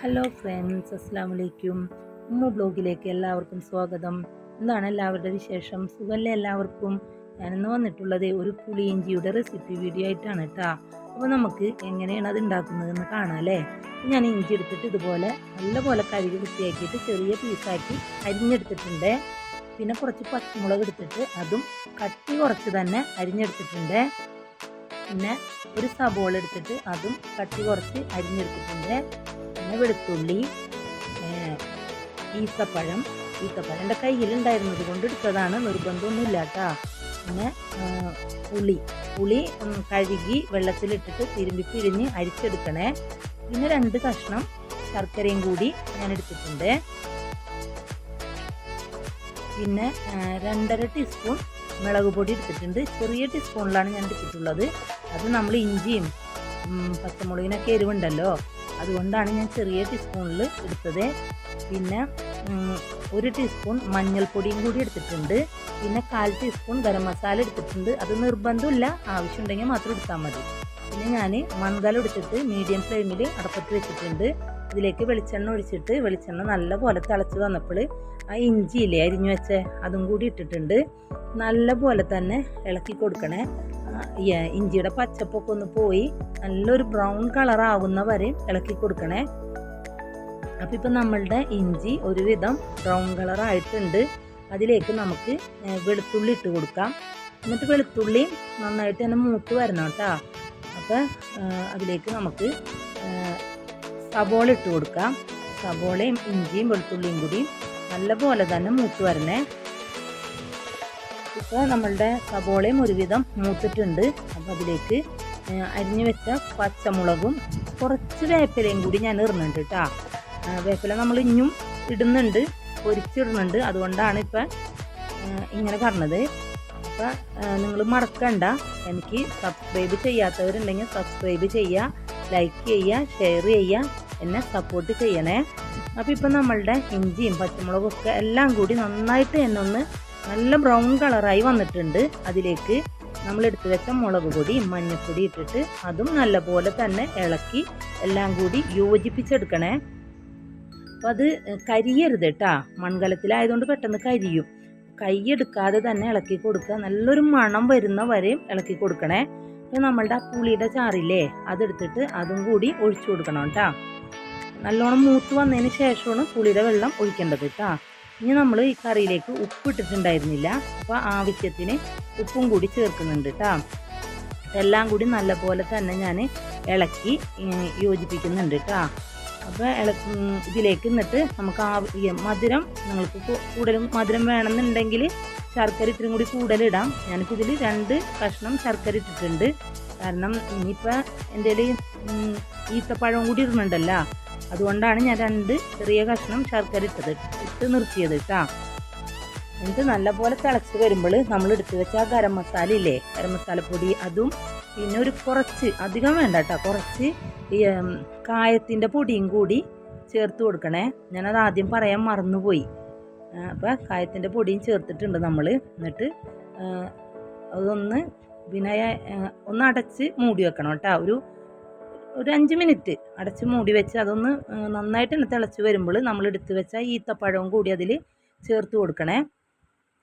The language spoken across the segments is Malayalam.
ഹലോ ഫ്രണ്ട്സ്, അസ്സാം വലൈക്കും. ഉമ്മ ബ്ലോഗിലേക്ക് എല്ലാവർക്കും സ്വാഗതം. എന്താണ് എല്ലാവരുടെ വിശേഷം? സുഖമല്ലേ എല്ലാവർക്കും? ഞാനിന്ന് വന്നിട്ടുള്ളത് ഒരു പുളിയിഞ്ചിയുടെ റെസിപ്പി വീഡിയോ ആയിട്ടാണ് കേട്ടോ. അപ്പോൾ നമുക്ക് എങ്ങനെയാണ് അത് ഉണ്ടാക്കുന്നതെന്ന് കാണാം അല്ലേ. ഞാൻ ഇഞ്ചി എടുത്തിട്ട് ഇതുപോലെ നല്ലപോലെ കഴുകി വൃത്തിയാക്കിയിട്ട് ചെറിയ പീസാക്കി അരിഞ്ഞെടുത്തിട്ടുണ്ട്. പിന്നെ കുറച്ച് പച്ചമുളക് എടുത്തിട്ട് അതും കട്ടി കുറച്ച് തന്നെ അരിഞ്ഞെടുത്തിട്ടുണ്ട്. പിന്നെ ഒരു സബോള എടുത്തിട്ട് അതും കട്ടി കുറച്ച് അരിഞ്ഞെടുത്തിട്ടുണ്ട്. പിന്നെ വെളുത്തുള്ളി, ഈത്തപ്പഴം എൻ്റെ കയ്യിലുണ്ടായിരുന്നത് കൊണ്ട് എടുത്തതാണ്, നിർബന്ധമൊന്നുമില്ല കേട്ടോ. പിന്നെ പുളി കഴുകി വെള്ളത്തിലിട്ടിട്ട് തിരുമ്പി പിഴിഞ്ഞ് അരിച്ചെടുക്കണേ. പിന്നെ 2 കഷ്ണം ശർക്കരയും കൂടി ഞാൻ എടുത്തിട്ടുണ്ട്. പിന്നെ 2.5 ടീസ്പൂൺ മുളക് പൊടി എടുത്തിട്ടുണ്ട്. ചെറിയ ടീസ്പൂണിലാണ് ഞാൻ എടുത്തിട്ടുള്ളത്. അത് നമ്മൾ ഇഞ്ചിയും പച്ചമുളകിനൊക്കെ എരിവുണ്ടല്ലോ, അതുകൊണ്ടാണ് ഞാൻ ചെറിയ ടീസ്പൂണിൽ എടുത്തത്. പിന്നെ 1 ടീസ്പൂൺ മഞ്ഞൾപ്പൊടിയും കൂടി എടുത്തിട്ടുണ്ട്. പിന്നെ 1/4 ടീസ്പൂൺ ഗരം മസാല എടുത്തിട്ടുണ്ട്. അത് നിർബന്ധമില്ല, ആവശ്യമുണ്ടെങ്കിൽ മാത്രം എടുത്താൽ മതി. പിന്നെ ഞാൻ മൺകലം എടുത്തിട്ട് മീഡിയം ഫ്ലെയിമിൽ അടപ്പത്ത് വെച്ചിട്ടുണ്ട്. ഇതിലേക്ക് വെളിച്ചെണ്ണ ഒഴിച്ചിട്ട് വെളിച്ചെണ്ണ നല്ലപോലെ തിളച്ച് വന്നപ്പോൾ ആ ഇഞ്ചിയില്ലേ അരിഞ്ഞു വെച്ച അതും കൂടി ഇട്ടിട്ടുണ്ട്. നല്ലപോലെ തന്നെ ഇളക്കി കൊടുക്കണേ. ഇഞ്ചിയുടെ പച്ചപ്പൊക്കെ ഒന്ന് പോയി നല്ലൊരു ബ്രൗൺ കളർ ആകുന്ന വരെ ഇളക്കി കൊടുക്കണേ. അപ്പം ഇപ്പം നമ്മളുടെ ഇഞ്ചി ഒരുവിധം ബ്രൗൺ കളർ ആയിട്ടുണ്ട്. അതിലേക്ക് നമുക്ക് വെളുത്തുള്ളി ഇട്ട് കൊടുക്കാം. എന്നിട്ട് വെളുത്തുള്ളി നന്നായിട്ട് തന്നെ മൂത്ത് വരണം കേട്ടോ. അപ്പം അതിലേക്ക് നമുക്ക് സബോള ഇട്ട് കൊടുക്കാം. സബോളയും ഇഞ്ചിയും വെളുത്തുള്ളിയും കൂടി നല്ലപോലെ തന്നെ മൂത്ത് വരണേ. ഇപ്പോൾ നമ്മളുടെ സബോളയും ഒരുവിധം മൂത്തിട്ടുണ്ട്. അപ്പോൾ അതിലേക്ക് അരിഞ്ഞു വെച്ച പച്ചമുളകും കുറച്ച് വേപ്പിലയും കൂടി ഞാൻ ഇടുന്നുണ്ട് കേട്ടോ. വേപ്പില നമ്മൾ ഇനിയും ഇടുന്നുണ്ട്, പൊരിച്ചിടുന്നുണ്ട്. അതുകൊണ്ടാണ് ഇപ്പം ഇങ്ങനെ പറഞ്ഞത്. അപ്പം നിങ്ങൾ മറക്കണ്ട, എനിക്ക് സബ്സ്ക്രൈബ് ചെയ്യാത്തവരുണ്ടെങ്കിൽ സബ്സ്ക്രൈബ് ചെയ്യുക, ലൈക്ക് ചെയ്യുക, ഷെയർ ചെയ്യുക, എന്നെ സപ്പോർട്ട് ചെയ്യണേ. അപ്പോൾ ഇപ്പം നമ്മളുടെ ഇഞ്ചിയും പച്ചമുളകും ഒക്കെ എല്ലാം കൂടി നന്നായിട്ട് തന്നെ ഒന്ന് നല്ല ബ്രൗൺ കളറായി വന്നിട്ടുണ്ട്. അതിലേക്ക് നമ്മൾ എടുത്തു വെച്ച മുളക് പൊടി മഞ്ഞൾപ്പൊടി ഇട്ടിട്ട് അതും നല്ലപോലെ തന്നെ ഇളക്കി എല്ലാം കൂടി യോജിപ്പിച്ചെടുക്കണേ. അപ്പം അത് കരിയരുത് കേട്ടോ, മൺകലത്തിലായതുകൊണ്ട് പെട്ടെന്ന് കരിയും. കൈയെടുക്കാതെ തന്നെ ഇളക്കി കൊടുക്കുക. നല്ലൊരു മണം വരുന്ന വരെയും ഇളക്കി കൊടുക്കണേ. അപ്പം നമ്മളുടെ ആ പുളിയുടെ ചാറില്ലേ അതെടുത്തിട്ട് അതും കൂടി ഒഴിച്ചു കൊടുക്കണം കേട്ടോ. നല്ലോണം മൂത്ത് വന്നതിന് ശേഷമാണ് പുളിയുടെ വെള്ളം ഒഴിക്കേണ്ടത് കേട്ടോ. ഇനി നമ്മൾ ഈ കറിയിലേക്ക് ഉപ്പ് ഇട്ടിട്ടുണ്ടായിരുന്നില്ല, അപ്പോൾ ആവശ്യത്തിന് ഉപ്പും കൂടി ചേർക്കുന്നുണ്ട് കേട്ടോ. എല്ലാം കൂടി നല്ലപോലെ തന്നെ ഞാൻ ഇളക്കി യോജിപ്പിക്കുന്നുണ്ട് കേട്ടോ. അപ്പോൾ ഇതിലേക്ക് എന്നിട്ട് നമുക്ക് മധുരം, നിങ്ങൾക്ക് കൂടുതലും മധുരം വേണമെന്നുണ്ടെങ്കിൽ ശർക്കര ഇത്തിരി കൂടി കൂടുതലിടാം. ഞാനിപ്പോൾ ഇതിൽ 2 കഷ്ണം ശർക്കര ഇട്ടിട്ടുണ്ട്. കാരണം ഇനിയിപ്പോൾ എൻ്റെ ഈത്തപ്പഴം കൂടി ഇടുന്നുണ്ടല്ലോ, അതുകൊണ്ടാണ് ഞാൻ 2 ചെറിയ കഷ്ണം ശർക്കര ഇട്ട് നിർത്തിയത് കേട്ടോ. എന്നിട്ട് നല്ലപോലെ തിളച്ച് വരുമ്പോൾ നമ്മൾ എടുത്ത് വെച്ച ആ ഗരം മസാല ഇല്ലേ, ഗരം മസാലപ്പൊടി അതും പിന്നെ ഒരു കുറച്ച്, അധികം വേണ്ട കേട്ടോ, കുറച്ച് കായത്തിൻ്റെ പൊടിയും കൂടി ചേർത്ത് കൊടുക്കണേ. ഞാനത് ആദ്യം പറയാൻ മറന്നുപോയി. അപ്പോൾ കായത്തിൻ്റെ പൊടിയും ചേർത്തിട്ടുണ്ട് നമ്മൾ. എന്നിട്ട് അതൊന്ന് പിന്നെ ഒന്ന് അടച്ച് മൂടി വെക്കണം കേട്ടോ. ഒരു 5 മിനിറ്റ് അടച്ച് മൂടി വെച്ച് അതൊന്ന് നന്നായിട്ട് തന്നെ തിളച്ച് വരുമ്പോൾ നമ്മൾ എടുത്ത് വെച്ച ഈത്തപ്പഴവും കൂടി അതിൽ ചേർത്ത് കൊടുക്കണേ.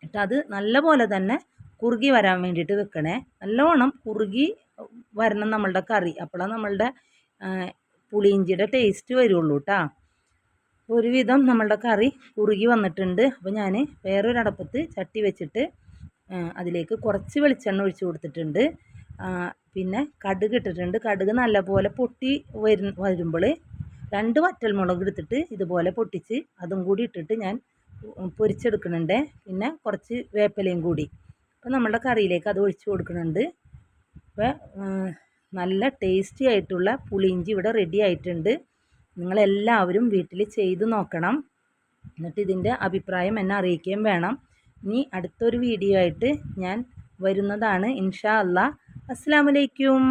എന്നിട്ട് അത് നല്ലപോലെ തന്നെ കുറുകി വരാൻ വേണ്ടിയിട്ട് വെക്കണേ. നല്ലോണം കുറുകി വരണം നമ്മളുടെ കറി, അപ്പോഴാണ് നമ്മളുടെ പുളിയിഞ്ചിയുടെ ടേസ്റ്റ് വരുള്ളൂ കേട്ടോ. ഒരുവിധം നമ്മളുടെ കറി കുറുകി വന്നിട്ടുണ്ട്. അപ്പോൾ ഞാൻ വേറൊരു അടുപ്പത്ത് ചട്ടി വെച്ചിട്ട് അതിലേക്ക് കുറച്ച് വെളിച്ചെണ്ണ ഒഴിച്ച് കൊടുത്തിട്ടുണ്ട്. പിന്നെ കടുക് ഇട്ടിട്ടുണ്ട്. കടുക് നല്ലപോലെ പൊട്ടി വരുമ്പോൾ 2 വറ്റൽമുളക് എടുത്തിട്ട് ഇതുപോലെ പൊട്ടിച്ച് അതും കൂടി ഇട്ടിട്ട് ഞാൻ പൊരിച്ചെടുക്കുന്നുണ്ട്. പിന്നെ കുറച്ച് വേപ്പിലയും കൂടി. അപ്പോൾ നമ്മളുടെ കറിയിലേക്ക് അത് ഒഴിച്ച് കൊടുക്കുന്നുണ്ട്. അപ്പോൾ നല്ല ടേസ്റ്റി ആയിട്ടുള്ള പുളിയിഞ്ചി ഇവിടെ റെഡി ആയിട്ടുണ്ട്. നിങ്ങളെല്ലാവരും വീട്ടിൽ ചെയ്ത് നോക്കണം. എന്നിട്ട് ഇതിൻ്റെ അഭിപ്രായം എന്നെ അറിയിക്കുകയും വേണം. ഇനി അടുത്തൊരു വീഡിയോ ആയിട്ട് ഞാൻ വരുന്നതാണ് ഇൻഷാ അല്ലാ. അസ്സലാമു അലൈക്കും.